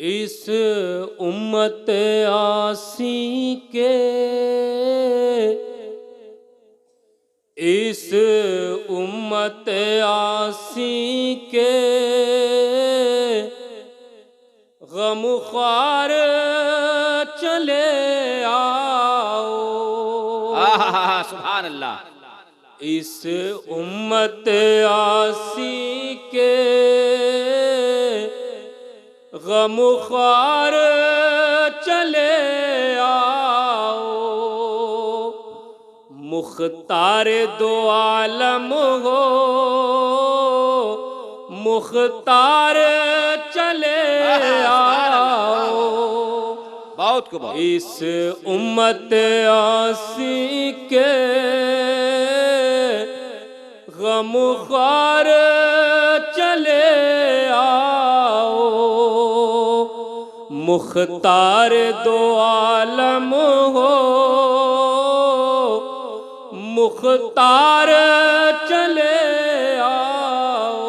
इस उम्मत आसी के, इस उम्मत आसी के गम ख्वार चले आओ। सुभान अल्लाह। इस उम्मत आसी के गम ख्वार चले आओ। मुख्तार दो आलम हो, मुख्तार चले आओ। बहुत को बहुत। इस उम्मत आसी के गम ख्वार चले आओ। मुख्तार दो आलम हो, मुख्तार चले आओ।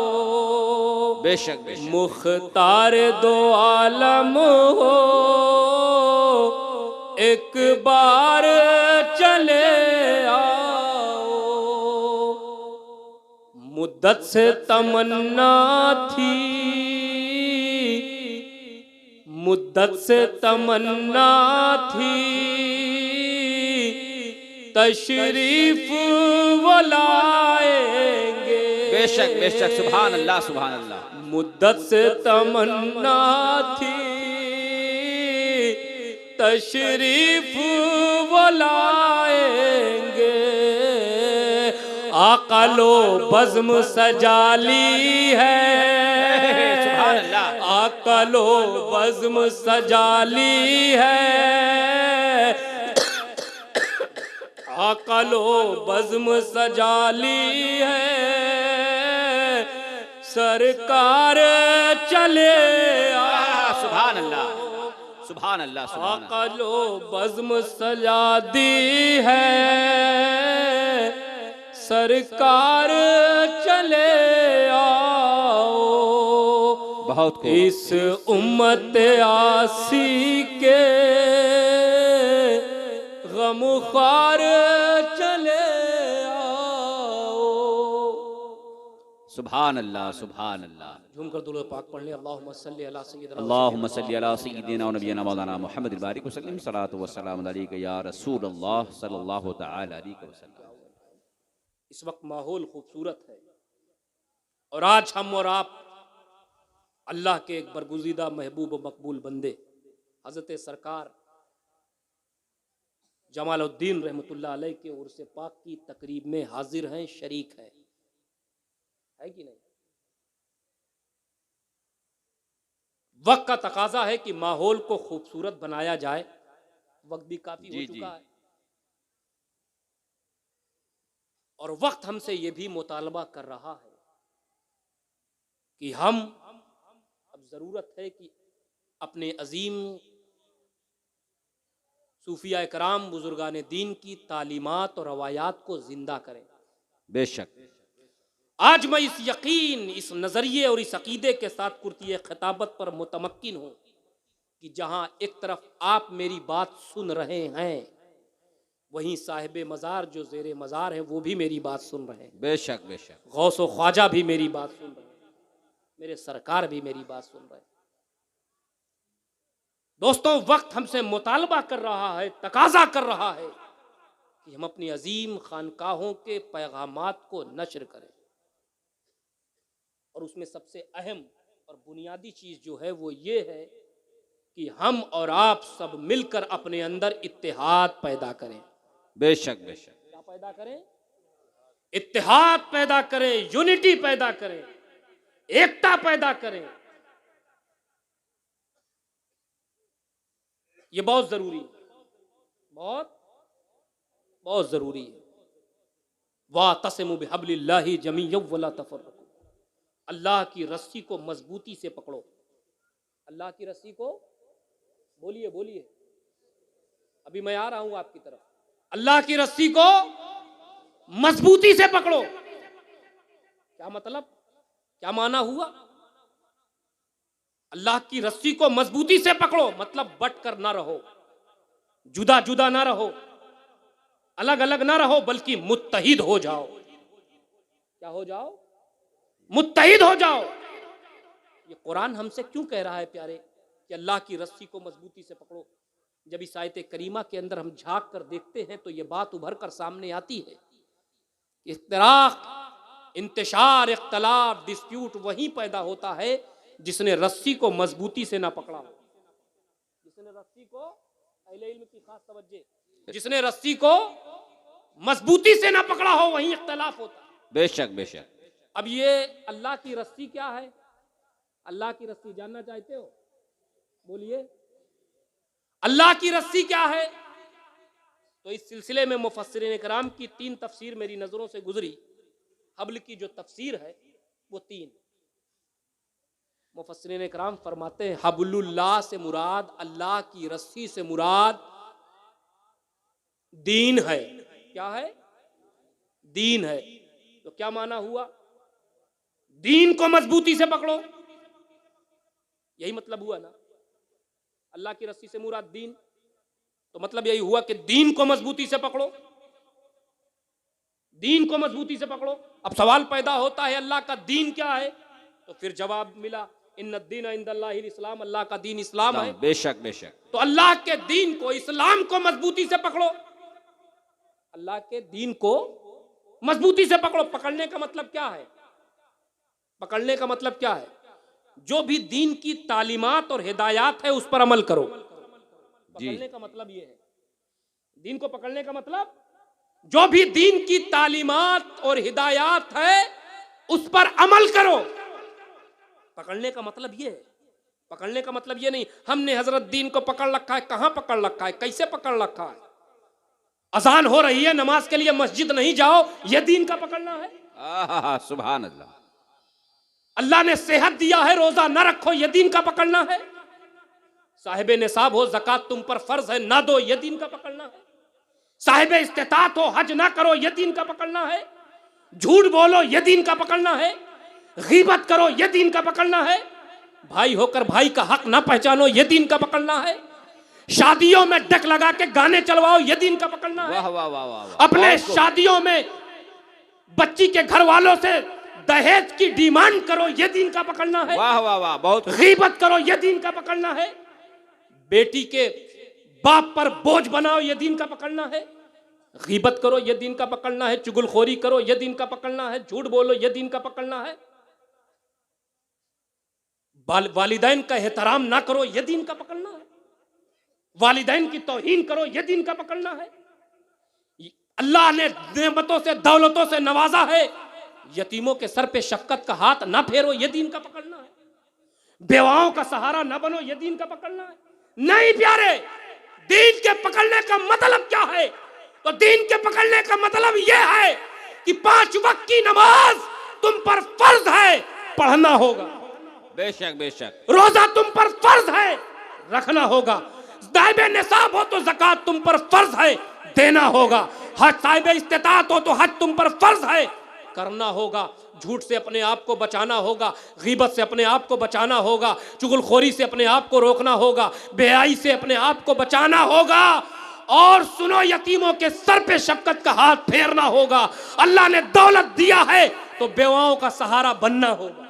बेशक बेशक। मुख्तार दो आलम हो, एक बार चले आओ। मुद्दत से तमन्ना थी, मुद्दत से तमन्ना थी, तशरीफ वो लाएंगे। बेशक बेशक। सुभान अल्लाह सुभान अल्लाह। मुद्दत से तमन्ना थी, तशरीफ वो लाएंगे। आका लो बज़्म सजा ली है, सुभान अल्लाह। आका लो बज़्म सजा ली है, आका लो बज़्म सजा ली है। सरकार चले आ। सुभान अल्लाह सुभान अल्लाह सुभान अल्लाह। आका लो बज़्म सजा दी है, सरकार चले आओ। बहुत को। इस उम्मत आसी के गम ख्वार चले आओ। सुभान अल्लाह सुभान अल्लाह। झूमकर दुरूद पाक पढ़ ले। अल्लाहुम्मा सल्ली अला सय्यिदिना अल्लाहुम्मा सल्ली अला सय्यिदिना व नबियना मौलाना मुहम्मद बारिक वसल्लम। सलातु व सलाम अलैका या रसूल अल्लाह सल्लल्लाहु तआला अलैहि वसल्लम। इस वक्त माहौल खूबसूरत है और आज हम और आप अल्लाह के एक बरगुज़ीदा महबूब व मकबूल बंदे हज़रत सरकार जमालुद्दीन रहमतुल्लाह अलैह के उर्स पाक की तकरीब में हाजिर हैं, शरीक हैं, है कि नहीं? वक्त का तकाजा है कि माहौल को खूबसूरत बनाया जाए। वक्त भी काफी हो चुका है और वक्त हमसे ये भी मुतालबा कर रहा है कि हम अब जरूरत है कि अपने अजीम सूफिया कराम बुजुर्गान दीन की तालीमात और रवायात को जिंदा करें। बेशक। आज मैं इस यकीन, इस नजरिए और इस अकीदे के साथ कुर्ती खिताबत पर मुतमक्किन हूं कि जहां एक तरफ आप मेरी बात सुन रहे हैं, वहीं साहिब मज़ार जो ज़ेरे मज़ार हैं वो भी मेरी बात सुन रहे हैं। बेशक बेशक। गौस व ख्वाजा भी मेरी बात सुन रहे हैं, मेरे सरकार भी मेरी बात सुन रहे हैं। दोस्तों, वक्त हमसे मुतालबा कर रहा है, तकाजा कर रहा है कि हम अपनी अजीम खानकाहों के पैगामात को नशर करें और उसमें सबसे अहम और बुनियादी चीज जो है वो ये है कि हम और आप सब मिलकर अपने अंदर इत्तेहाद पैदा करें। बेशक बेशक। क्या पैदा करें? इत्तेहाद पैदा करें, यूनिटी पैदा करें, एकता पैदा करें। ये बहुत जरूरी है, बहुत बहुत जरूरी है। वातसिमू बिहब्लिल्लाहि जमीअन वला तफर्रकू। अल्लाह की रस्सी को मजबूती से पकड़ो। अल्लाह की रस्सी को, बोलिए बोलिए, अभी मैं आ रहा हूं आपकी तरफ। अल्लाह की रस्सी को मजबूती से पकड़ो। क्या मतलब, क्या माना हुआ? अल्लाह की रस्सी को मजबूती से पकड़ो, मतलब बट कर ना रहो, जुदा जुदा ना रहो, अलग अलग ना रहो, बल्कि मुत्तहिद हो जाओ। क्या हो जाओ? मुत्तहिद हो जाओ। ये कुरान हमसे क्यों कह रहा है प्यारे कि अल्लाह की रस्सी को मजबूती से पकड़ो? जब इस आयत करीमा के अंदर हम झांक कर देखते हैं तो ये बात उभर कर सामने आती है। इख्तिलाफ, इंतशार, इख्तलाफ, डिस्प्यूट वहीं पैदा होता है जिसने रस्सी को मजबूती से ना पकड़ा हो। जिसने रस्सी को, अहले इल्म की खास तवज्जो, जिसने रस्सी को मजबूती से ना पकड़ा हो वहीं इख्तलाफ होता है। बेशक बेशक। अब ये अल्लाह की रस्सी क्या है? अल्लाह की रस्सी जानना चाहते हो? बोलिए, अल्लाह की रस्सी क्या है? तो इस सिलसिले में मुफस्सिरीन कराम की 3 तफसीर मेरी नजरों से गुजरी। हब्ल की जो तफसीर है वो 3। मुफस्सिरीन कराम फरमाते हैं हब्लुल्लाह से मुराद, अल्लाह की रस्सी से मुराद दीन है। क्या है? दीन है। तो क्या माना हुआ? दीन को मजबूती से पकड़ो, यही मतलब हुआ ना। अल्लाह की रस्सी से मुराद दीन, तो मतलब यही हुआ कि दीन को मजबूती से पकड़ो, दीन को मजबूती से पकड़ो। अब सवाल पैदा होता है अल्लाह का दीन क्या है? तो फिर जवाब मिला इन्नद्दीन इंदल्लाहिल इस्लाम, अल्लाह का दीन इस्लाम है। बेशक बेशक। तो अल्लाह के दीन को, इस्लाम को मजबूती से पकड़ो, अल्लाह के दीन को मजबूती से पकड़ो। पकड़ने का मतलब क्या है? पकड़ने का मतलब क्या है? जो भी दीन की तालीमात और हिदायत है उस पर अमल करो। पकड़ने का मतलब यह है, दीन को पकड़ने का मतलब जो भी दीन की तालीमात और हिदायत है उस पर अमल करो। पकड़ने का मतलब यह है। पकड़ने का मतलब यह नहीं हमने हजरत दीन को पकड़ रखा है। कहां पकड़ रखा है? कैसे पकड़ रखा है? अजान हो रही है, नमाज के लिए मस्जिद नहीं जाओ, यह दीन का पकड़ना है? सुभान अल्लाह। अल्लाह ने सेहत दिया है, रोजा न रखो, यह दीन का पकड़ना है? साहिब निसाब हो, ज़कात तुम पर फर्ज है, ना दो, यह दीन का पकड़ना है? साहिब इस्तिताअत हो, हज ना करो, यह दीन का पकड़ना है? झूठ बोलो, यह दीन का पकड़ना है? गीबत करो, यह दीन का पकड़ना है? भाई होकर भाई का हक ना पहचानो, यह दीन का पकड़ना है? शादियों में डक लगा के गाने चलवाओ, यह दीन का पकड़ना है? वाह वाह वाह वाह। अपने शादियों में बच्ची के घर वालों से दहेज की डिमांड करो, यह दीन का पकड़ना है? वाह वाह वाह। बहुत। गीबत करो, यह दीन का पकड़ना है? बेटी के बाप पर बोझ बनाओ, यह दीन का पकड़ना है? गीबत करो, यह दीन का पकड़ना है? चुगलखोरी करो, यह दीन का पकड़ना है? झूठ बोलो, यह दीन का पकड़ना है? वालिदैन का एहतराम ना करो, यह दीन का पकड़ना है? वालिदैन की तौहीन करो, यह दीन का पकड़ना है? अल्लाह ने नेमतों से, दौलतों से नवाजा है, यतीमों के सर पे शफकत का हाथ ना फेरो, यह दीन का पकड़ना है? बेवाओं का सहारा ना बनो, यह दीन का पकड़ना है? नहीं प्यारे, दीन के पकड़ने का मतलब क्या है? तो दीन के पकड़ने का मतलब यह है कि 5 वक्त की नमाज तुम पर फर्ज है, पढ़ना होगा। बेशक बेशक। रोजा तुम पर फर्ज है, रखना होगा। साहिब निसाब हो तो ज़कात तुम पर फर्ज है, देना होगा। हज, साहिब इस्तिताअत हो तो हज तुम पर फर्ज है, करना होगा। झूठ से अपने आप को बचाना होगा, गीबत से अपने आप को बचाना होगा, चुगलखोरी से अपने आप को रोकना होगा, बेहयाई से अपने आप को बचाना होगा। और सुनो, यतीमों के सर पे शफकत का हाथ फेरना होगा। अल्लाह ने दौलत दिया है तो बेवाओं का सहारा बनना होगा।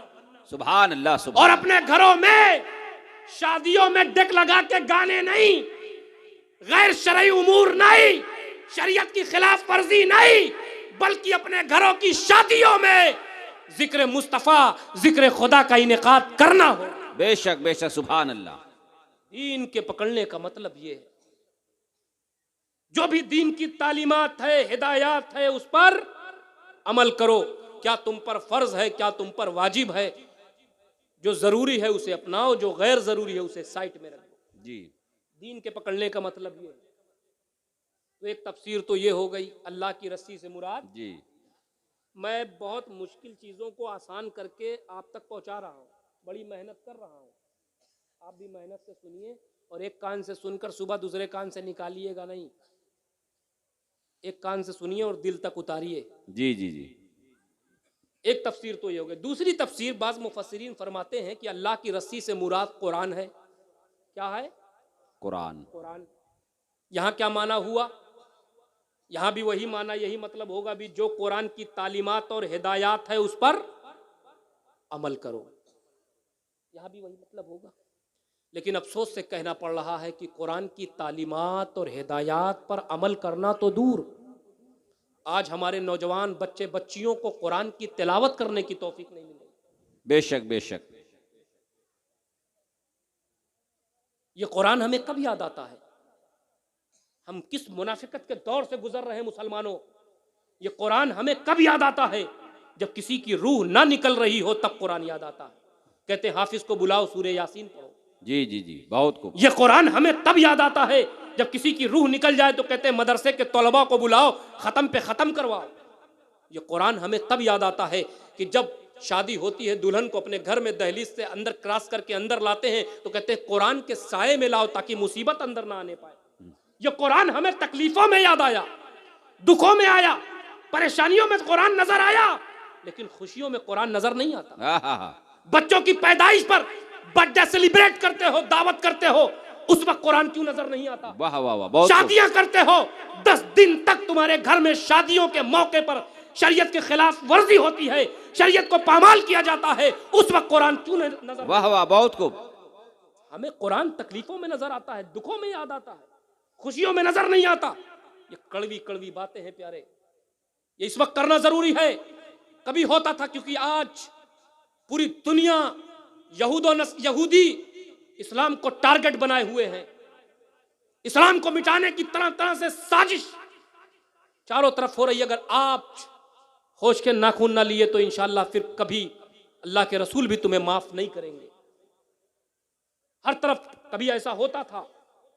सुभान अल्लाह सुभान। और अपने घरों में शादियों में डेक लगा के गाने नहीं, गैर शरई उमूर नहीं, शरीयत की खिलाफ वर्जी नहीं, बल्कि अपने घरों की शादियों में जिक्र मुस्तफा, जिक्र खुदा का इनेकाद करना हो। बेशक बेशक। सुभान अल्लाह। दीन के पकड़ने का मतलब ये है, जो भी दीन की तालीमात है, हिदायत है, उस पर अमल करो। क्या तुम पर फर्ज है, क्या तुम पर वाजिब है? जो जरूरी है उसे अपनाओ, जो गैर जरूरी है उसे साइड में रखो। जी। दीन के पकड़ने का मतलब ये है। तो एक तफसीर तो ये हो गई अल्लाह की रस्सी से मुराद। जी। मैं बहुत मुश्किल चीज़ों को आसान करके आप तक पहुंचा रहा हूँ, बड़ी मेहनत कर रहा हूँ। आप भी मेहनत से सुनिए और एक कान से सुनकर सुबह दूसरे कान से निकालिएगा नहीं, एक कान से सुनिए और दिल तक उतारिए। जी जी जी। एक तफसीर तो ये हो गई। दूसरी तफसीर बाज़ मुफस्सिरीन फरमाते हैं कि अल्लाह की रस्सी से मुराद कुरान है। क्या है? कुरान। कुरान। यहाँ क्या माना हुआ? यहाँ भी वही माना, यही मतलब होगा भी जो कुरान की तालीमात और हिदायत है उस पर अमल करो। यहाँ भी वही मतलब होगा। लेकिन अफसोस से कहना पड़ रहा है कि कुरान की तालीमात और हिदायत पर अमल करना तो दूर, आज हमारे नौजवान बच्चे बच्चियों को कुरान की तिलावत करने की तौफीक नहीं मिल रही। बेशक बेशक। ये कुरान हमें कब याद आता है? हम किस मुनाफिकत के दौर से गुजर रहे हैं मुसलमानों। ये कुरान हमें कब याद आता है? जब किसी की रूह ना निकल रही हो तब कुरान याद आता है। कहते हैं हाफिज को बुलाओ, सूरे यासीन पढ़ो। जी जी जी, बहुत खूब। ये कुरान हमें तब याद आता है जब किसी की रूह निकल जाए तो कहते हैं मदरसे के तलबा को बुलाओ, खत्म पे खत्म करवाओ। ये कुरान हमें तब याद आता है कि जब शादी होती है, दुल्हन को अपने घर में दहलीज से अंदर क्रॉस करके अंदर लाते हैं तो कहते हैं कुरान के साए में लाओ ताकि मुसीबत अंदर ना आने पाए। ये कुरान हमें तकलीफों में याद आया, दुखों में आया, परेशानियों में कुरान नजर आया, लेकिन खुशियों में कुरान नजर नहीं आता। बच्चों की पैदाइश पर बर्थडे सेलिब्रेट करते हो, दावत करते हो, उस वक्त कुरान क्यों नजर नहीं आता? वाह वाह वाह। शादियां करते हो, 10 दिन तक तुम्हारे घर में शादियों के मौके पर शरीयत के खिलाफ वर्जी होती है, शरीयत को पामाल किया जाता है, उस वक्त कुरान क्यों नजर? वाह वाह, बहुत खूब। हमें कुरान तकलीफों में नजर आता है, दुखों में याद आता है, खुशियों में नजर नहीं आता। ये कड़वी कड़वी बातें हैं प्यारे, ये इस वक्त करना जरूरी है। कभी होता था, क्योंकि आज पूरी दुनिया यहूदी इस्लाम को टारगेट बनाए हुए हैं। इस्लाम को मिटाने की तरह तरह से साजिश चारों तरफ हो रही है। अगर आप होश के नाखून ना लिए तो इंशाअल्लाह फिर कभी अल्लाह के रसूल भी तुम्हें माफ नहीं करेंगे। हर तरफ कभी ऐसा होता था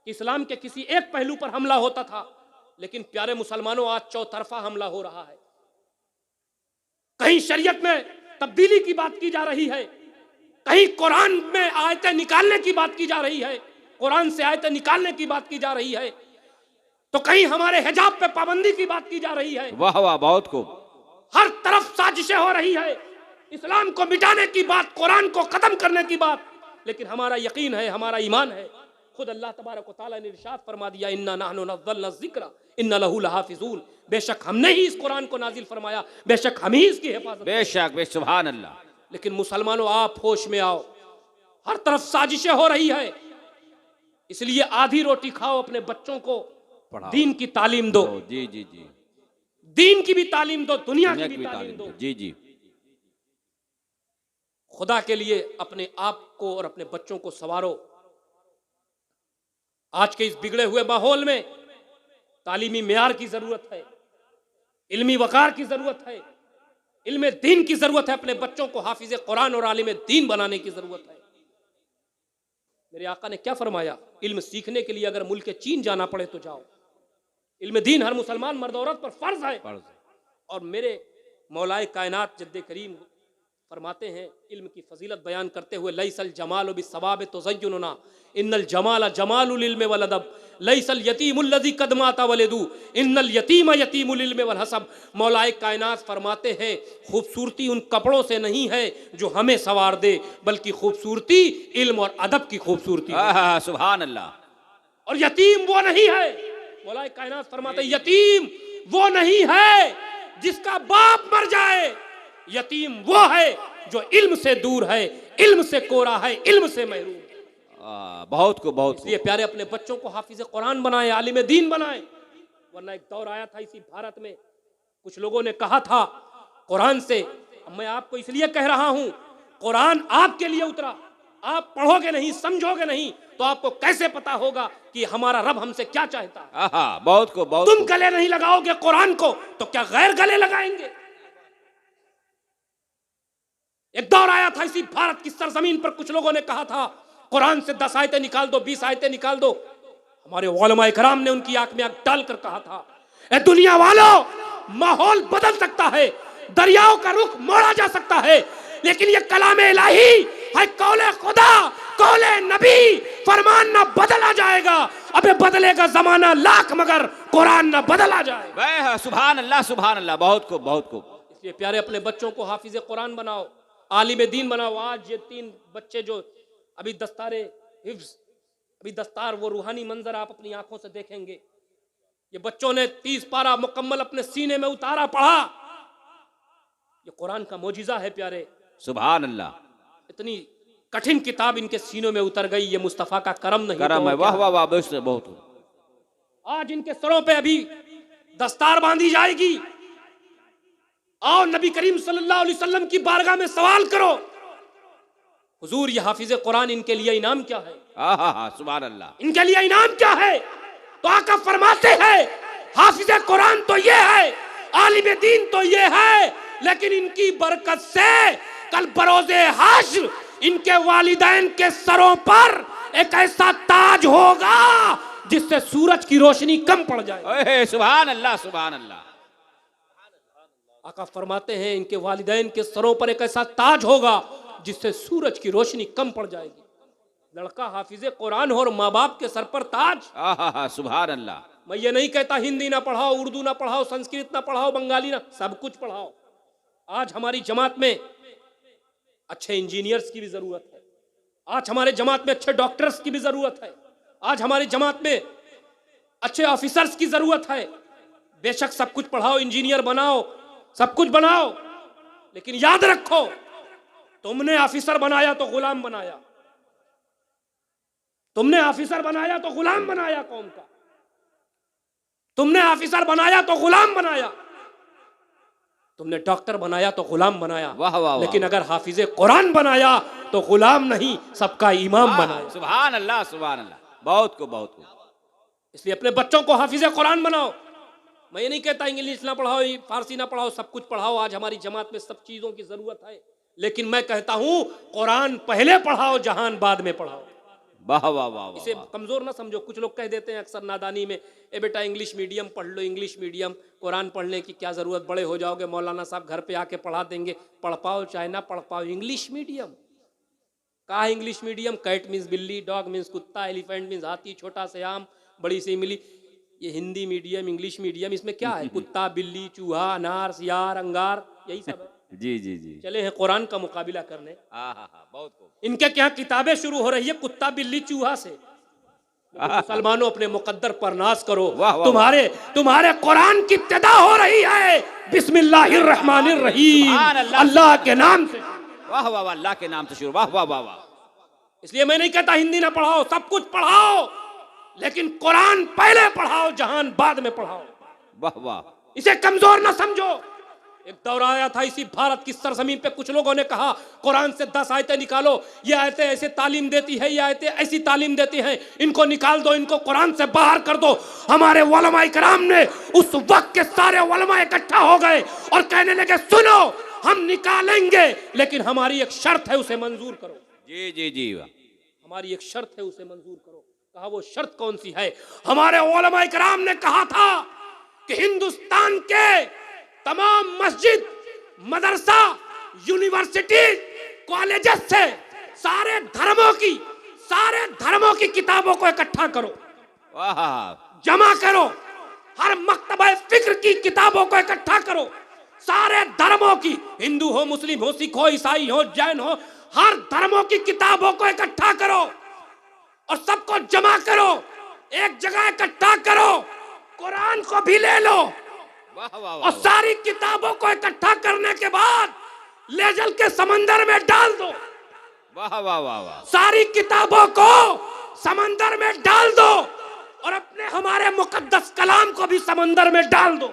कि इस्लाम के किसी एक पहलू पर हमला होता था, लेकिन प्यारे मुसलमानों आज चौतरफा हमला हो रहा है। कहीं शरीयत में तब्दीली की बात की जा रही है, कहीं कुरान में आयतें निकालने की बात की जा रही है, कुरान से आयतें निकालने की बात की जा रही है, तो कहीं हमारे हिजाब पे पाबंदी की बात की जा रही है। वाह वाह, बहुत खूब। हर तरफ साजिशें हो रही है, इस्लाम को मिटाने की बात, कुरान को खत्म करने की बात। लेकिन हमारा यकीन है, हमारा ईमान है, खुद अल्लाह तबारक व तआला ने इरशाद फरमा दिया, इन्ना नहनु नज़्ज़लना ज़िक्रा इन्ना लहू लहाफ़िज़ून। बेशक हमने ही इस कुरान को नाजिल फरमाया, बेशक हम ही इसकी हिफाजत। बेशक, सुभान अल्लाह। लेकिन मुसलमानों आप होश में आओ, हर तरफ साजिशें हो रही है, इसलिए आधी रोटी खाओ, अपने बच्चों को दीन की तालीम दो। जी जी जी, दीन की भी तालीम दो, दुनिया की भी तालीम दो। जी जी। खुदा के लिए अपने आप को और अपने बच्चों को संवारो। आज के इस बिगड़े हुए माहौल में तालीमी मेयार की जरूरत है, इल्मी वकार की जरूरत है, इल्म दीन की जरूरत है। अपने बच्चों को हाफिज कुरान और आलिम दीन बनाने की जरूरत है। मेरे आका ने क्या फरमाया, इल्म सीखने के लिए अगर मुल्क चीन जाना पड़े तो जाओ। इल्म दीन हर मुसलमान मर्द औरत पर फर्ज है। और मेरे मौलाए कायनात जद्दे करीम फरमाते हैं, इल्म की फजीलत बयान करते हुए, लैसल जमाल बिस्सवाब तुज़य्युनुना इन्नल जमाल जमालुल इल्म वल अदब लैसल यतीमुल लज़ी क़द माता वलदू इन्नल यतीम यतीमुल इल्म वल हसब। मौलाए कायनात फरमाते हैं, खूबसूरती उन कपड़ों से नहीं है जो हमें सवार दे, बल्कि खूबसूरती इल्म और अदब की खूबसूरती है। सुभान अल्लाह। और यतीम वो नहीं है, मौलाए कायनात फरमाते हैं, यतीम वो नहीं है जिसका बाप मर जाए, यतीम वो है जो इल्म से दूर है, इल्म से कोरा है, इल्म से महरूम। बहुत को बहुत। इसलिए प्यारे अपने बच्चों को हाफिज कुरान बनाए, आलिम दीन बनाए। वरना एक दौर आया था इसी भारत में, कुछ लोगों ने कहा था कुरान से, मैं आपको इसलिए कह रहा हूं, कुरान आपके लिए उतरा, आप पढ़ोगे नहीं, समझोगे नहीं, तो आपको कैसे पता होगा कि हमारा रब हमसे क्या चाहता है। बहुत को बहुत। तुम गले नहीं लगाओगे कुरान को तो क्या गैर गले लगाएंगे। एक दौर आया था इसी भारत की सरजमीन पर, कुछ लोगों ने कहा था कुरान से 10 आयतें निकाल दो, 20 आयतें निकाल दो। हमारे उलमा इकराम ने उनकी आंख में आंख डालकर कहा था, ए दुनिया वालों, माहौल बदल सकता है, दरियाओं का रुख मोड़ा जा सकता है, लेकिन ये कलाम इलाही है, कौले खुदा, कौले नबी, फरमान ना बदला जाएगा। अबे बदलेगा जमाना लाख, मगर कुरान ना बदला जाएगा। सुभान अल्लाह, सुभान अल्लाह। बहुत को बहुत को। इसलिए प्यारे अपने बच्चों को हाफिज कुरान बनाओ, आलिम दीन बनाओ। आज ये 3 बच्चे जो अभी दस्तारे हिफ्ज, अभी दस्तार, वो रूहानी मंजर आप अपनी आंखों से देखेंगे। ये बच्चों ने 30 पारा मुकम्मल अपने सीने में उतारा, पढ़ा। ये कुरान का मोजिजा है प्यारे। सुभान अल्लाह। इतनी कठिन किताब इनके सीनों में उतर गई, ये मुस्तफ़ा का करम नहीं? करम है। वाह वाह वाह, बहुत। आज इनके सरों पे अभी दस्तार बांधी जाएगी। आओ नबी करीम सल्लल्लाहु अलैहि वसल्लम की बारगाह में सवाल करो, हुजूर ये हाफिज कुरान, इनके लिए इनाम क्या है? सुभान अल्लाह। इनके लिए इनाम क्या है? तो आका फरमाते हैं हाफिज कुरान तो ये है, आलिम दीन तो ये है, लेकिन इनकी बरकत से कल बरोज़े हश्र इनके वालिदैन के सरों पर एक ऐसा ताज होगा जिससे सूरज की रोशनी कम पड़ जाए। सुभान अल्लाह, सुभान अल्लाह। आका फरमाते हैं इनके वालिदैन के सरों पर एक ऐसा ताज होगा जिससे सूरज की रोशनी कम पड़ जाएगी। लड़का हाफिज कुरान हो और माँ बाप के सर पर ताज। सुभान अल्लाह। मैं ये नहीं कहता हिंदी ना पढ़ाओ, उर्दू ना पढ़ाओ, संस्कृत ना पढ़ाओ, बंगाली ना, सब कुछ पढ़ाओ। आज हमारी जमात में अच्छे इंजीनियर्स की भी जरूरत है, आज हमारे जमात में अच्छे डॉक्टर्स की भी जरूरत है, आज हमारी जमात में अच्छे ऑफिसर्स की जरूरत है। बेशक सब कुछ पढ़ाओ, इंजीनियर बनाओ, सब कुछ बनाओ, लेकिन याद रखो तुमने ऑफिसर बनाया तो गुलाम बनाया, तुमने ऑफिसर बनाया तो गुलाम बनाया कौम का, तुमने ऑफिसर बनाया तो गुलाम बनाया, तुमने डॉक्टर बनाया तो गुलाम बनाया। वाह वाह। लेकिन अगर हाफिज कुरान बनाया तो गुलाम नहीं, सबका इमाम बनाया। सुभान अल्लाह, सुभान अल्लाह। बहुत को। इसलिए अपने बच्चों को हाफिज कुरान बनाओ। मैं ये नहीं कहता इंग्लिश ना पढ़ाओ, फारसी ना पढ़ाओ, सब कुछ पढ़ाओ। आज हमारी जमात में सब चीजों की जरूरत है, लेकिन मैं कहता हूं कुरान पहले पढ़ाओ, जहान बाद में पढ़ाओ। वाह वाह वाह। इसे कमजोर ना समझो। कुछ लोग कह देते हैं अक्सर नादानी में, ए बेटा इंग्लिश मीडियम पढ़ लो, इंग्लिश मीडियम, कुरान पढ़ने की क्या जरूरत, बड़े हो जाओगे, मौलाना साहब घर पे आके पढ़ा देंगे। पढ़ पाओ चाहे ना पढ़ पाओ, इंग्लिश मीडियम कहा? इंग्लिश मीडियम, कैट मीन्स बिल्ली, डॉग मीन्स कुत्ता, एलिफेंट मीन्स हाथी, छोटा से आम, बड़ी से इमली। ये हिंदी मीडियम, इंग्लिश मीडियम, इसमें क्या है? कुत्ता, बिल्ली, चूहा, अनार, सियार, अंगार, यही सब है। जी। चले हैं कुरान का मुकाबिला करने। बहुत को। इनके क्या किताबें शुरू हो रही है कुत्ता, बिल्ली, चूहा से। मुसलमानों अपने मुकद्दर पर नाज करो। तुम्हारे कुरान की इब्तिदा हो रही है बिस्मिल्लाहिर्रहमानिर्रहीम, अल्लाह के नाम से। वाह वाह, अल्लाह के नाम से शुरू। वाह वाह वाह। इसलिए मैं नहीं कहता हिंदी ना पढ़ाओ, सब कुछ पढ़ाओ, लेकिन कुरान पहले पढ़ाओ, जहान बाद में पढ़ाओ। वाह वाह। इसे कमजोर ना समझो। एक दौर आया था इसी भारत की सरजमीन पे, कुछ लोगों ने कहा कुरान से 10 आयतें निकालो, ये आयतें ऐसे तालीम देती है, ये आयतें ऐसी तालीम देती हैं, इनको निकाल दो, इनको कुरान से बाहर कर दो। हमारे उलमाए कराम ने उस वक्त के सारे उलमा इकट्ठा हो गए और कहने लगे सुनो, हम निकालेंगे, लेकिन हमारी एक शर्त है, उसे मंजूर करो। जी। हमारी एक शर्त है, उसे मंजूर करो। कहा वो शर्त कौन सी है? हमारे उलमाए कराम ने कहा था कि हिंदुस्तान के तमाम मस्जिद, मदरसा, यूनिवर्सिटी, कॉलेजेस से सारे धर्मों की किताबों को इकट्ठा करो, जमा करो। हर मकतबा फिक्र की किताबों को इकट्ठा करो, सारे धर्मों की, हिंदू हो, मुस्लिम हो, सिख हो, ईसाई हो, जैन हो, हर धर्मों की किताबों को इकट्ठा करो और सबको जमा करो, एक जगह इकट्ठा करो। कुरान को भी ले लो और सारी किताबों को इकट्ठा करने के बाद लेजल के समंदर में डाल दो। वाह वाह वाह। सारी किताबों को समंदर में डाल दो और अपने हमारे मुकद्दस कलाम को भी समंदर में डाल दो।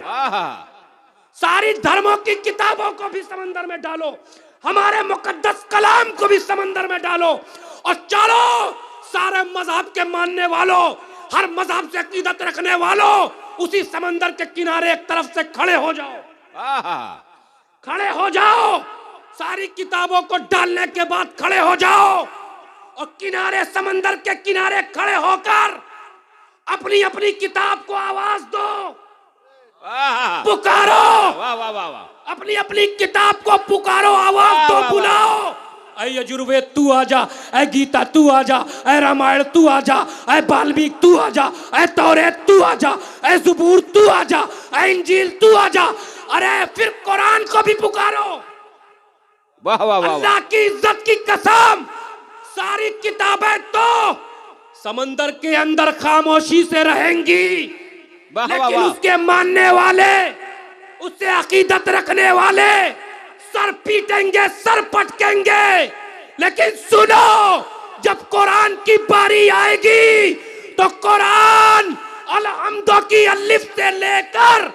सारी धर्मों की किताबों को भी समंदर में डालो, हमारे मुकद्दस कलाम को भी समंदर में डालो और चलो सारे मजहब के मानने वालों, हर मजहब से अकीदत रखने वालों, उसी समंदर के किनारे एक तरफ से खड़े हो जाओ। खड़े हो जाओ, सारी किताबों को डालने के बाद खड़े हो जाओ और किनारे, समंदर के किनारे खड़े होकर अपनी अपनी किताब को आवाज दो, पुकारो। वाह वाह वाह। अपनी अपनी किताब को पुकारो, आवाज दो, बुलाओ। ऐ यजुर्वेद तू आजा, ऐ गीता तू आजा, ऐ रामायण तू आजा, ऐ वाल्मीकि तू आजा, ऐ तौरेत तू आजा, ऐ ज़बूर तू आजा, ऐ इंजील तू आजा। अरे फिर कुरान को भी पुकारो। वाह वाह वाह अल्लाह की इज्जत की कसम, सारी किताबें तो समंदर के अंदर खामोशी से रहेंगी, वाह वाह लेकिन वाह उसके मानने वाले, उससे अकीदत रखने वाले सर पीटेंगे, सर पटकेंगे। लेकिन सुनो, जब कुरान की बारी आएगी तो कुरान अल-हम्द की अलिफ से लेकर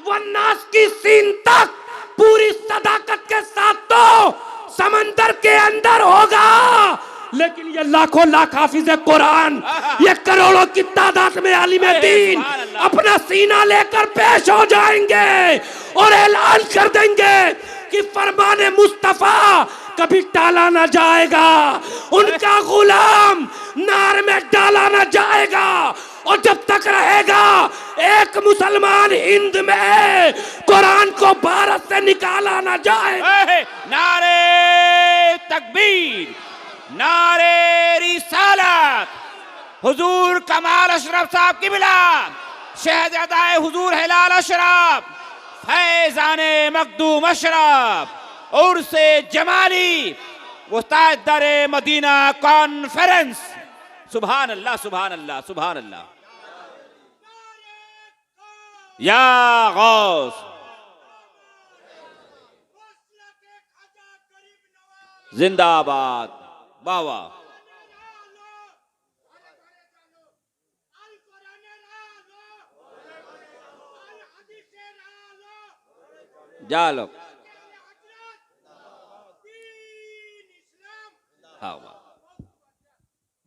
वन्नास की सीन तक पूरी सदाकत के साथ तो समंदर के अंदर होगा, लेकिन ये लाखों लाख हाफिज कुरान, ये करोड़ों की तादाद में आलिम दीन अपना सीना लेकर पेश हो जाएंगे और ऐलान कर देंगे कि फरमाने मुस्तफा कभी टाला ना जाएगा, उनका गुलाम नार में डाला ना जाएगा, और जब तक रहेगा एक मुसलमान हिंद में कुरान को भारत से निकाला ना जाए। नारे तकबीर, नारे रिसालत, हुजूर कमाल अशरफ साहब की बिला, शहजादा हुजूर हिलाल अशरफ, फैजाने मखदूम अशरफ, उर्से जमाली, उस्ताद दरे मदीना कॉन्फ्रेंस। सुभान अल्लाह, सुभान अल्लाह, सुभान अल्लाह। या गौस जिंदाबाद, वाह वाह। जालो हाँ वाह,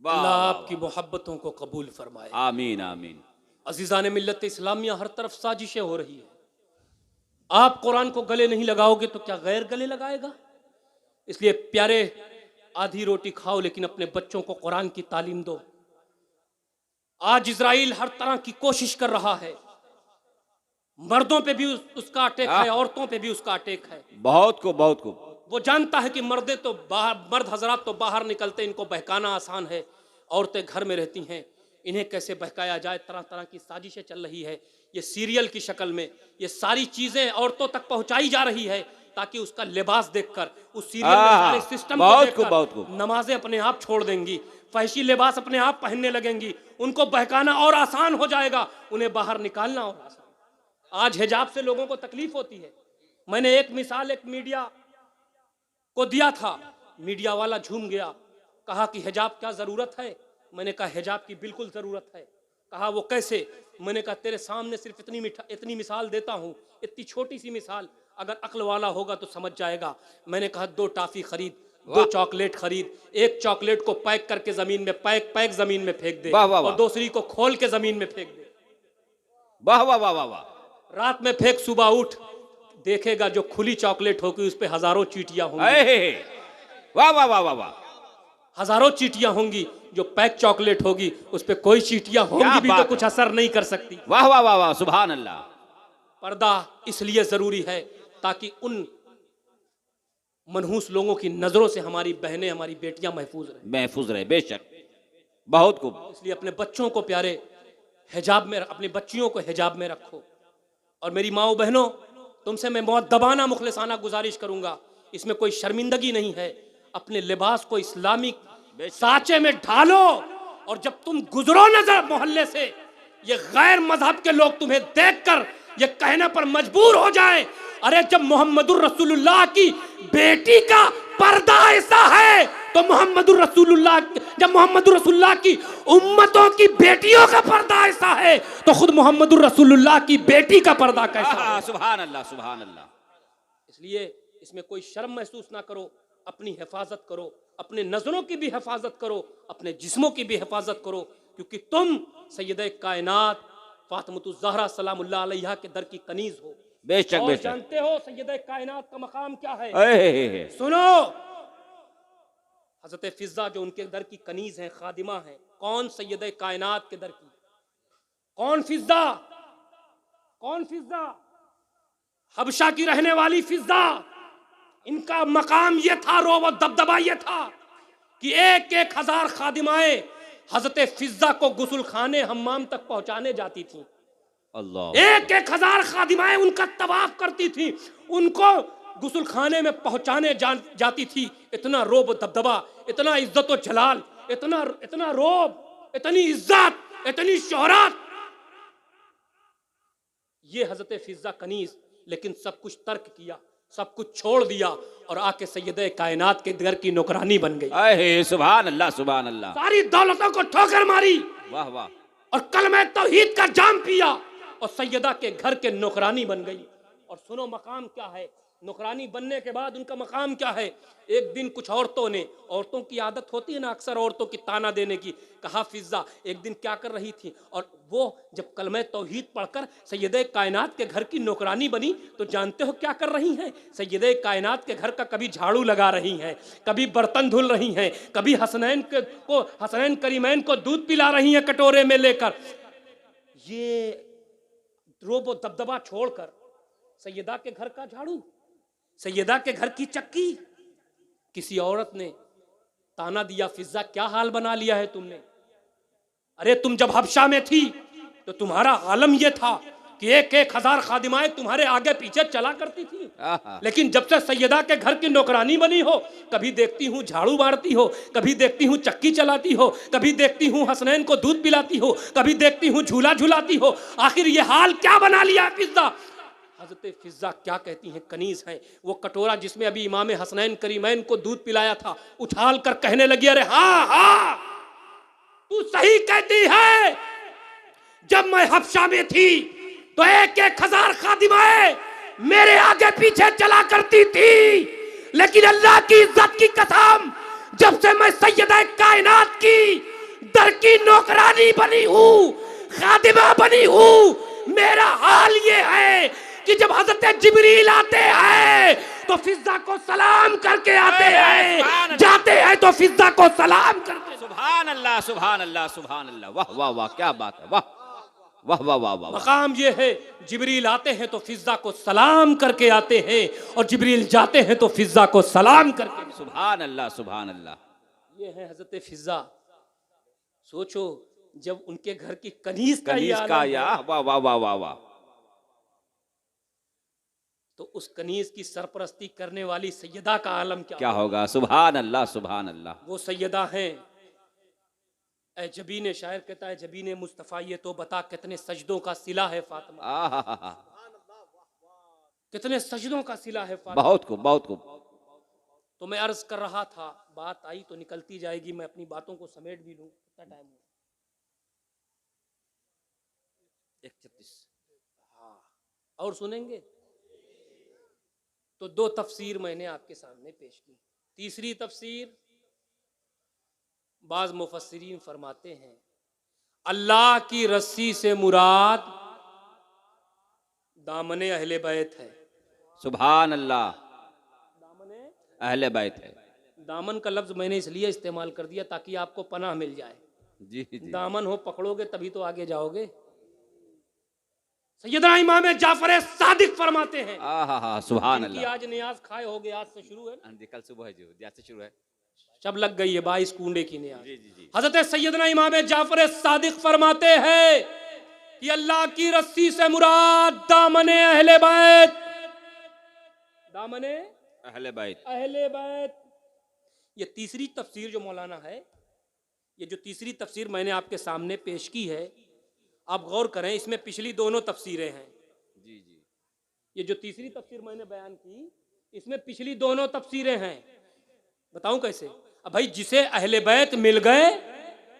अल्लाह आपकी मोहब्बतों को कबूल फरमाए, आमीन आमीन। अजीज़ान मिल्लत इस्लामिया, हर तरफ साजिशें हो रही है। आप कुरान को गले नहीं लगाओगे तो क्या गैर गले लगाएगा? इसलिए प्यारे, आधी रोटी खाओ लेकिन अपने बच्चों को कुरान की तालीम दो। आज इजराइल हर तरह की कोशिश कर रहा है, मर्दों पे भी उसका अटैक है, औरतों पे भी उसका अटैक है। बहुत को वो जानता है कि मर्द हजरात तो बाहर निकलते, इनको बहकाना आसान है, औरतें घर में रहती हैं, इन्हें कैसे बहकाया जाए, तरह तरह की साजिशें चल रही है। ये सीरियल की शक्ल में ये सारी चीजें औरतों तक पहुंचाई जा रही है ताकि उसका लिबास देखकर, उस सीरियल में सारे सिस्टम को देखकर नमाजें अपने आप छोड़ देंगी, फहशी लिबास अपने आप पहनने लगेंगी, उनको बहकाना और आसान हो जाएगा, उन्हें बाहर निकालना और आसान। आज हिजाब से लोगों को तकलीफ होती है। मैंने एक मिसाल एक मीडिया को दिया था, मीडिया वाला झूम गया, कहा कि हिजाब क्या जरूरत है? मैंने कहा हिजाब की बिल्कुल जरूरत है। कहा वो कैसे? मैंने कहा तेरे सामने सिर्फ इतनी मिसाल देता हूं, इतनी छोटी सी मिसाल, अगर अक्ल वाला होगा तो समझ जाएगा। मैंने कहा 2 टॉफी खरीद, 2 चॉकलेट खरीद, एक चॉकलेट को पैक करके जमीन में पैक जमीन में फेंक दे और दूसरी को खोल के जमीन में फेंक दे। वाह वाह वाह वाह। रात में फेंक, सुबह उठ, देखेगा जो खुली चॉकलेट होगी उस पे हजारों चींटियां होंगी। वाह वाह वाह वाह वाह। हजारों चींटियां होंगी, जो पैक चॉकलेट होगी उस पे कोई चींटियां होंगी भी तो कुछ असर नहीं कर सकती। वाह वाह वाह वाह, सुभान अल्लाह। पर्दा इसलिए जरूरी है ताकि उन मनहूस लोगों की नजरों से हमारी बहनें, हमारी बेटियां महफूज रहे। बेशक, बहुत खूब। इसलिए अपने बच्चों को प्यारे हिजाब में, अपनी बच्चियों को हिजाब में रखो। और मेरी माओ बहनों, तुमसे मैं मुअद्दबाना मुखलिसाना गुजारिश करूंगा, इसमें कोई शर्मिंदगी नहीं है, अपने लिबास को इस्लामिक साँचे में ढालो, और जब तुम गुजरो नजर मोहल्ले से, ये गैर मजहब के लोग तुम्हें देखकर ये कहने पर मजबूर हो जाए, अरे जब मोहम्मदुर रसूलुल्लाह की बेटी का पर्दा ऐसा है तो जब मोहम्मदुर रसूलुल्लाह की उम्मतों की बेटियों का पर्दा ऐसा है तो खुद मोहम्मदुर रसूलुल्लाह की बेटी का पर्दा कैसा? सुभान अल्लाह, सुभान अल्लाह। इसलिए इसमें कोई शर्म महसूस ना करो, अपनी हिफाजत करो, अपने नजरों की भी हिफाजत करो, अपने जिस्मों की भी हिफाजत करो, क्योंकि तुम सैयदे कायनात फातिमतुज़ ज़हरा सलामुल्लाह अलैहा के दर की कनीज हो। बेशक और बेशक। जानते हो सैयदे कायनात का मकाम क्या है? सुनो, हजरत फिजा जो उनके दर की कनीज हैं, खादिमा हैं, कौन? सैयदे कायनात के दर की। कौन फिजा? कौन फिजा? हबशा की रहने वाली फिजा। इनका मकाम ये था, रोब दबदबा ये था कि 1,000 खादिमाएं हजरत फिजा को गुस्ल खाने हम्माम तक पहुंचाने जाती थी। अल्लाह। एक एक हजार खादिमाएं उनका तवाफ करती थी, उनको गुस्ल खाने में पहुंचाने जाती थी। इतना रोब दबदबा, इतना इज्जत और जलाल, इतना इतना रोब, इतनी इज्जत, इतनी शोहरत, ये हजरत फिजा कनीज। लेकिन सब कुछ तर्क किया, सब कुछ छोड़ दिया और आके सैयदे कायनात के घर की नौकरानी बन गई। अहे सुभान अल्लाह, सुभान अल्लाह। सारी दौलतों को ठोकर मारी वाह वाह। और कलमे तौहीद का जाम पिया और सैयदा के घर के नौकरानी बन गई। और सुनो मकाम क्या है, नौकरानी बनने के बाद उनका मकाम क्या है। एक दिन कुछ औरतों ने, औरतों की आदत होती है ना अक्सर औरतों की ताना देने की, कहा फिजा एक दिन क्या कर रही थी, और वो जब कलमे तौहीद पढ़कर सैयदे कायनात के घर की नौकरानी बनी तो जानते हो क्या कर रही हैं। सैयदे कायनात के घर का कभी झाड़ू लगा रही हैं, कभी बर्तन धुल रही हैं, कभी हसनैन करीमैन को दूध पिला रही हैं कटोरे में लेकर। ये रोबो दबदबा छोड़कर सैयदा के घर का झाड़ू, सैयदा के घर की चक्की। किसी औरत ने ताना दिया, फिजा क्या हाल बना लिया है तुमने। अरे तुम जब हबशा में थी तो तुम्हारा आलम यह था कि एक एक हजार खादिमाएं तुम्हारे आगे पीछे चला करती थी, लेकिन जब से सैयदा के घर की नौकरानी बनी हो, कभी देखती हूँ झाड़ू मारती हो, कभी देखती हूँ चक्की चलाती हो, कभी देखती हूँ हसनैन को दूध पिलाती हो, कभी देखती हूँ झूला झुलाती हो। आखिर ये हाल क्या बना लिया फिजा। हजरत फिजा क्या कहती हैं, कनीज हैं, वो कटोरा जिसमें अभी इमाम हसनैन करीमैन को दूध पिलाया था उछाल कर कहने लगी, अरे हाँ हाँ तू सही कहती है, जब मैं हबशा में थी तो एक एक हजार खादिमाएं मेरे आगे पीछे चला करती थी, लेकिन अल्लाह की इज्जत की कसम, जब से मैं सैयदा कायनात की दर की नौकरानी बनी हूँ, खादिमा बनी हूँ, मेरा हाल ये है कि जब हजरत जिब्रील आते हैं तो फिजा को सलाम करके आते हैं, जाते हैं तो फिजा को सलाम करते। सुभान अल्लाह, सुभान अल्लाह, सुभान अल्लाह। वाह वाह वाह, क्या बात है, वाह वाह वाह वाह वाह। मकाम ये है, जिब्रील आते हैं तो फिजा को सलाम करके आते हैं और जिब्रील जाते हैं तो फिजा को सलाम करके। सुभान अल्लाह, सुभान अल्लाह। ये है हजरत फिजा। सोचो जब उनके घर की कनीज का वाह वाह वाह वाह वाह, तो उस कनीज की सरपरस्ती करने वाली सैयदा का आलम क्या होगा। सुभान अल्लाह, सुभान अल्लाह। वो सैयदा हैं। ऐ जबीने, शायर कहता है, जबीने मुस्तफ़ा ये तो बता कितने सजदों का सिला है फातिमा, कितने सजदों का सिला है फातिमा। बहुत खूब, बहुत खूब। तो मैं अर्ज कर रहा था, बात आई तो निकलती जाएगी, मैं अपनी बातों को समेट भी लूं। कितना टाइम हुआ? 1:36। हाँ, और सुनेंगे तो 2 तफसीर मैंने आपके सामने पेश की। तीसरी तफसीर, बाज मुफस्सिरीन फरमाते हैं अल्लाह की रस्सी से मुराद दामने अहले बैत है। सुभान अल्लाह, दामने अहले बैत है। दामन का लफ्ज मैंने इसलिए इस्तेमाल कर दिया ताकि आपको पनाह मिल जाए। जी जी। दामन हो पकड़ोगे तभी तो आगे जाओगे। सैयदना इमाम जाफर सादिक फरमाते हैं, सुभान अल्लाह। आज नियाज खाए होगे, आज से शुरू है, कल सुबह है, जो आज से शुरू है, सब लग गई है 22 कुंडे की नियाज। जी जी जी। हजरत सैयदना इमाम जाफर सादिक फरमाते हैं कि अल्लाह की रस्सी से मुराद दामने अहले बैत, दामने अहले बैत, अहले बैत। ये तीसरी तफसीर जो मौलाना है, ये जो तीसरी तफसीर मैंने आपके सामने पेश की है, आप गौर करें, इसमें पिछली दोनों तफसीरें हैं। जी जी। ये जो तीसरी तफसीर मैंने बयान की, इसमें पिछली दोनों तफसीरें हैं। बताऊं कैसे? अब भाई जिसे अहले बैत मिल गए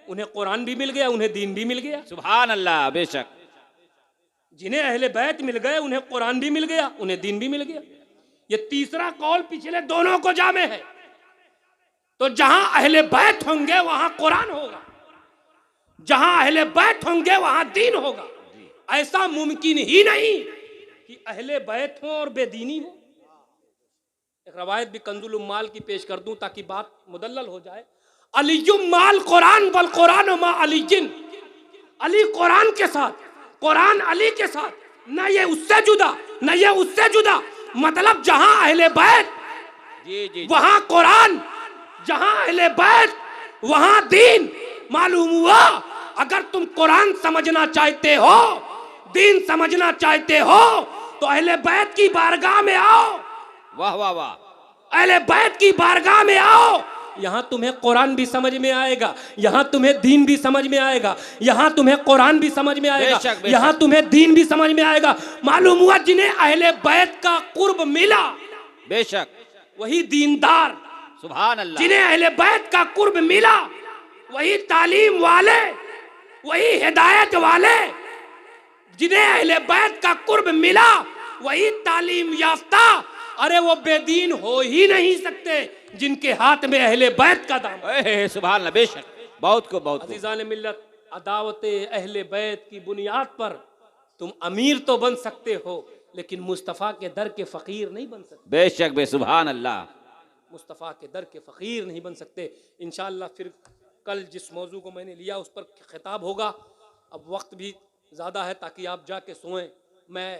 उन्हें कुरान भी मिल गया, उन्हें दीन भी मिल गया। सुभान अल्लाह, बेशक। जिन्हें अहले बैत मिल गए उन्हें कुरान भी मिल गया, उन्हें दीन भी मिल गया। ये तीसरा कौल पिछले दोनों को जामे है। तो जहां अहले बैत होंगे वहां कुरान होगा, जहां अहले बैत होंगे वहां दीन होगा। ऐसा मुमकिन ही नहीं कि अहले बैत हो और बेदीनी हो। एक रवायत भी कंजुल उम्माल की पेश कर दूं ताकि बात मुदल्लल हो जाए। अलीयुम माल कुरान बल कुरान मा अलीजिन, अली कुरान के साथ, कुरान अली के साथ, न ये उससे जुदा न ये उससे जुदा। मतलब जहां अहले बैत वहां कुरान, जहां अहले बैत वहां दीन। मालूम हुआ, अगर तुम कुरान समझना चाहते हो, दीन समझना चाहते हो तो अहले बैत की बारगाह में आओ। वाह वाह वाह, अहले बैत की बारगाह में आओ, यहां तुम्हें कुरान भी समझ में आएगा, यहां तुम्हें दीन भी समझ में आएगा, यहां तुम्हें कुरान भी समझ में आएगा, बेशक, बेशक। यहां तुम्हें दीन भी समझ में आएगा। मालूम हुआ जिन्हें अहले बैत का कुर्ब मिला बेशक, वही दीनदार, सुभान अल्लाह, जिन्हें अहले बैत का कुर्ब मिला वही तालीम वाले, वही हिदायत वाले, जिन्हें अहले बैत का कुर्ब मिला वही तालीम याफ्ता। अरे वो बेदीन हो ही नहीं सकते जिनके हाथ में अहले बैत का दामन। सुभान अल्लाह, बेशक, बहुत को बहुत को। अजीजान मिल्लत, अदावत अहले बैत की बुनियाद पर तुम अमीर तो बन सकते हो लेकिन मुस्तफ़ा के दर के फ़कीर नहीं बन सकते। बेशक बे, सुभान अल्लाह, मुस्तफ़ा के दर के फ़कीर नहीं बन सकते। इंशाअल्लाह फिर कल जिस मौजू को मैंने लिया उस पर खिताब होगा। अब वक्त भी ज़्यादा है ताकि आप जाके सोएं। मैं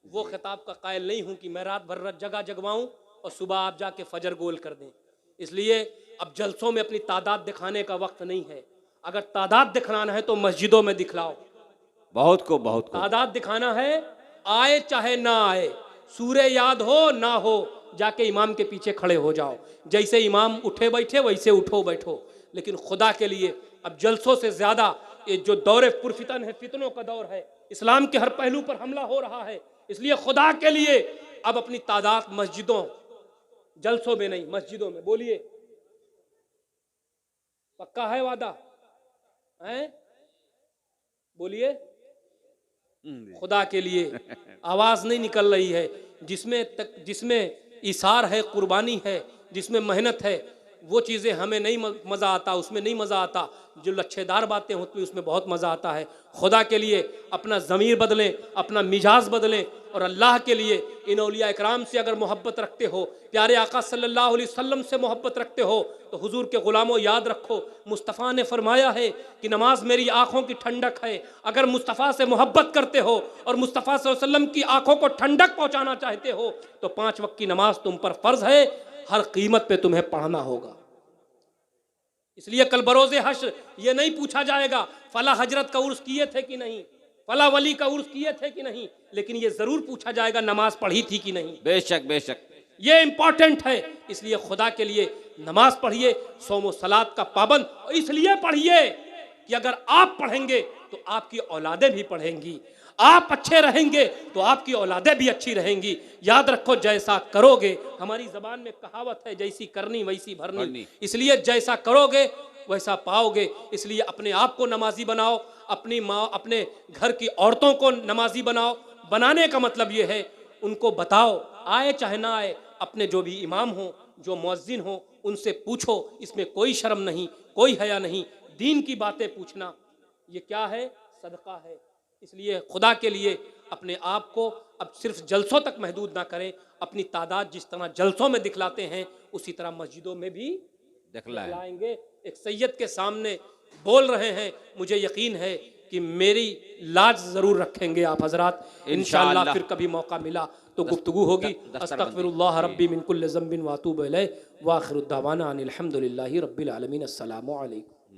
वो खिताब का कायल नहीं हूँ कि मैं रात भर जगह जगवाऊँ और सुबह आप जाके फजर गोल कर दें। इसलिए अब जलसों में अपनी तादाद दिखाने का वक्त नहीं है। अगर तादाद दिखाना है तो मस्जिदों में दिखलाओ। बहुत को बहुत को। तादाद दिखाना है, आए चाहे ना आए, सूरे याद हो ना हो, जाके इमाम के पीछे खड़े हो जाओ। जैसे इमाम उठे बैठे वैसे उठो बैठो। लेकिन खुदा के लिए अब जलसों से ज़्यादा ये जो दौरे पुरफितन है, फितनों का दौर है, इस्लाम के हर पहलू पर हमला हो रहा है। इसलिए खुदा के लिए अब अपनी तादाद मस्जिदों, जलसों में नहीं, मस्जिदों में। बोलिए, पक्का है वादा? हैं? बोलिए, खुदा के लिए आवाज नहीं निकल रही है। जिसमें इसार है, कुर्बानी है, जिसमें मेहनत है, वो चीज़ें हमें नहीं मज़ा आता, उसमें नहीं मज़ा आता। जो लच्छेदार बातें होती हैं उसमें बहुत मज़ा आता है। खुदा के लिए अपना ज़मीर बदलें, अपना मिजाज बदलें और अल्लाह के लिए इन औलिया इकराम से अगर मोहब्बत रखते हो, प्यारे आका सल्लल्लाहु अलैहि वसल्लम से मोहब्बत रखते हो तो हुजूर के ग़ुलामों याद रखो, मुस्तफ़ा ने फरमाया है कि नमाज मेरी आँखों की ठंडक है। अगर मुस्तफ़ा से मोहब्बत करते हो और मुस्तफ़ा सल्लल्लाहु अलैहि वसल्लम की आँखों को ठंडक पहुँचाना चाहते हो तो 5 वक्त की नमाज तुम पर फ़र्ज़ है, हर कीमत पे तुम्हें पढ़ना होगा। इसलिए कल बरोज़े हश्र ये नहीं पूछा जाएगा फला हजरत का उर्स किए थे कि नहीं, फला वली का उर्स किए थे कि नहीं, लेकिन ये ज़रूर पूछा जाएगा नमाज पढ़ी थी कि नहीं। बेशक बेशक, ये इंपॉर्टेंट है। इसलिए खुदा के लिए नमाज पढ़िए, सौम सलात का पाबंद इसलिए पढ़िए कि अगर आप पढ़ेंगे तो आपकी औलादें भी पढ़ेंगी, आप अच्छे रहेंगे तो आपकी औलादें भी अच्छी रहेंगी। याद रखो, जैसा करोगे, हमारी ज़बान में कहावत है, जैसी करनी वैसी भरनी। इसलिए जैसा करोगे वैसा पाओगे। इसलिए अपने आप को नमाजी बनाओ, अपनी माँ, अपने घर की औरतों को नमाजी बनाओ। बनाने का मतलब ये है उनको बताओ, आए चाहे ना आए, अपने जो भी इमाम हो, जो मुअज्जिन हो, उनसे पूछो। इसमें कोई शर्म नहीं, कोई हया नहीं। दीन की बातें पूछना ये क्या है? सदका है। इसलिए खुदा के लिए अपने आप को अब सिर्फ जलसों तक महदूद ना करें। अपनी तादाद जिस तरह जलसों में दिखलाते हैं उसी तरह मस्जिदों में भी दिखलाएंगे। एक सैयद के सामने बोल रहे हैं, मुझे यकीन है कि मेरी लाज ज़रूर रखेंगे आप हजरात। इंशाअल्लाह फिर कभी मौका मिला तो गुफ्तगू होगी। अस्तगफिरुल्लाह रब्बी मिन कुल्लि ज़ंबिन व अतूबु इलैह व आखिरु दावाना अनिल हम्दुलिल्लाहि रब्बिल आलमीन। अस्सलामु अलैकुम।